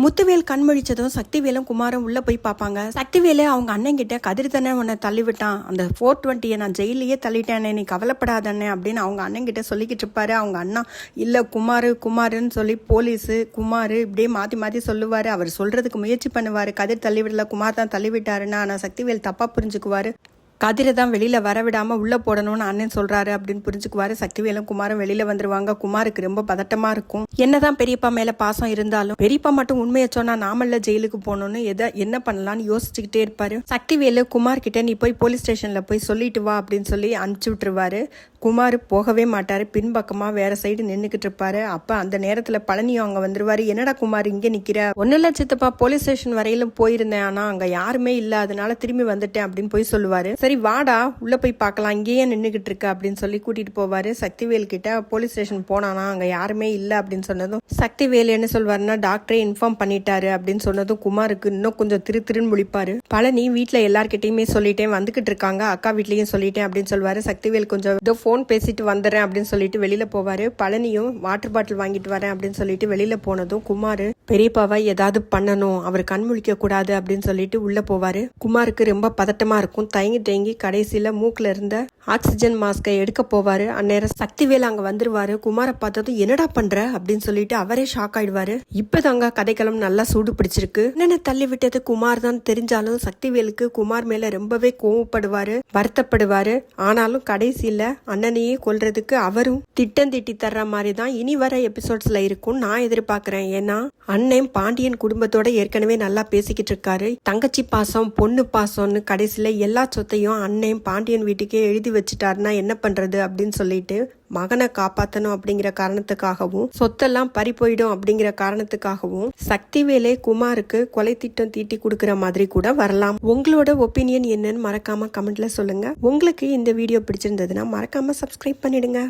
முத்துவேல் கண்மொழிச்சதும் சக்திவேலும் குமாரும் உள்ள போய் பார்ப்பாங்க. சக்திவேலு அவங்க அண்ணன் கிட்ட கதிர் தானே உன்னை தள்ளிவிட்டான், அந்த 420 நான் ஜெயிலையே தள்ளிட்டேனே, நீ கவலைப்படாதண்ணே அப்படின்னு அவங்க அண்ணன் கிட்ட சொல்லிக்கிட்டு இருப்பாரு. அவங்க அண்ணா இல்ல குமாருன்னு சொல்லி போலீஸு குமார் இப்படியே மாத்தி மாத்தி சொல்லுவாரு. அவர் சொல்றதுக்கு முயற்சி பண்ணுவாரு. கதிர் தள்ளிவிடல, குமார் தான் தள்ளிவிட்டாருன்னா. ஆனா சக்திவேல் தப்பா புரிஞ்சுக்குவாரு. கதிரை தான் வெளியில் வரவிடாமல் உள்ளே போடணும்னு அண்ணன் சொல்கிறாரு அப்படின்னு புரிஞ்சுக்குவாரு. சக்திவேலும் குமாரும் வெளியில் வந்துருவாங்க. குமாருக்கு ரொம்ப பதட்டமாக இருக்கும். என்னதான் பெரியப்பா மேலே பாசம் இருந்தாலும் பெரியப்பா மட்டும் உண்மையை சொன்னால் நாமல்ல ஜெயிலுக்கு போகணும்னு என்ன பண்ணலான்னு யோசிச்சுக்கிட்டே இருப்பாரு. சக்திவேலு குமார் கிட்ட நீ போய் போலீஸ் ஸ்டேஷனில் போய் சொல்லிட்டு வா அப்படின்னு சொல்லி அனுப்பிச்சி விட்டுருவாரு. குமார் போகவே மாட்டார். பின்பக்கமாக வேற சைடு நின்றுக்கிட்டு இருப்பாரு. அப்போ அந்த நேரத்தில் பழனியும் அங்கே வந்துருவாரு. என்னடா குமார் இங்கே நிற்கிற? ஒன்றும் இல்லை சித்தப்பா, போலீஸ் ஸ்டேஷன் வரையிலும் போயிருந்தேன், ஆனால் அங்கே யாருமே இல்லை, அதனால திரும்பி வந்துட்டேன் அப்படின்னு போய் சொல்லுவாரு. சரி வாடா உள்ள போய் பார்க்கலாம், இங்கேயே நின்றுகிட்டு இருக்க அப்படின்னு சொல்லி கூட்டிட்டு போவாரு. சக்திவேல் கிட்ட போலீஸ் ஸ்டேஷன் போனானா அங்க யாருமே இல்லை அப்படின்னு சொன்னதும் சக்திவேல் என்ன சொல்வாருன்னா டாக்டரே இன்ஃபார்ம் பண்ணிட்டாரு அப்படின்னு சொன்னதும் குமாருக்கு இன்னும் கொஞ்சம் திருன்னு முழிப்பாரு. பழனி வீட்டுல எல்லார்கிட்டயுமே சொல்லிட்டேன், வந்துகிட்டு இருக்காங்க, அக்கா வீட்லயும் சொல்லிட்டேன் அப்படின்னு சொல்லுவாரு. சக்திவேல் கொஞ்சம் ஏதோ போன் பேசிட்டு வந்துடுறேன் அப்படின்னு சொல்லிட்டு வெளியில போவாரு. பழனியும் வாட்டர் பாட்டில் வாங்கிட்டு வரேன் அப்படின்னு சொல்லிட்டு வெளியில போனதும் குமார் பெரியப்பாவை ஏதாவது பண்ணணும், அவர் கண் முழிக்க கூடாது அப்படின்னு சொல்லிட்டு உள்ள போவாரு. குமாருக்கு ரொம்ப பதட்டமா இருக்கும். தயங்கி கடைசியில மூக்குல இருந்த ஆக்சிஜன் மாஸ்கை எடுக்க போவாரு. அந்நேரம் சக்திவேல் அங்க வந்துருவாரு. குமாரை பார்த்ததும் என்னடா பண்ற அப்படின்னு சொல்லிட்டு அவரே ஷாக் ஆயிடுவாரு. இப்பதாங்க கதைக்களம் நல்லா சூடு பிடிச்சிருக்கு. என்னென்ன தள்ளி விட்டது குமார் தான் தெரிஞ்சாலும் சக்திவேலுக்கு குமார் மேல ரொம்பவே கோவப்படுவாரு, வருத்தப்படுவாரு. ஆனாலும் கடைசியில அண்ணனையே கொல்றதுக்கு அவரும் திட்டம் தீட்டி தர்ற மாதிரி தான் இனி வர எபிசோட்ஸ்ல இருக்கும் நான் எதிர்பார்க்கிறேன். ஏன்னா அண்ணன் பாண்டியன் குடும்பத்தோட ஏற்கனவே நல்லா பேசிக்கிட்டு இருக்காரு. தங்கச்சி பாசம் பொண்ணு பாசம்னு கடைசியில எல்லா சொத்தையும் அண்ணன் பாண்டியன் வீட்டுக்கே எழுதி வச்சுட்டாருன்னா என்ன பண்றது அப்படின்னு சொல்லிட்டு மகனை காப்பாற்றணும் அப்படிங்கிற காரணத்துக்காகவும் சொத்தெல்லாம் பறி போயிடும் அப்படிங்கிற காரணத்துக்காகவும் சக்திவேலே குமாருக்கு கொலை திட்டம் தீட்டி கொடுக்கிற மாதிரி கூட வரலாம். உங்களோட ஒப்பீனியன் என்னன்னு மறக்காம கமெண்ட்ல சொல்லுங்க. உங்களுக்கு இந்த வீடியோ பிடிச்சிருந்ததுன்னா மறக்காம சப்ஸ்கிரைப் பண்ணிடுங்க.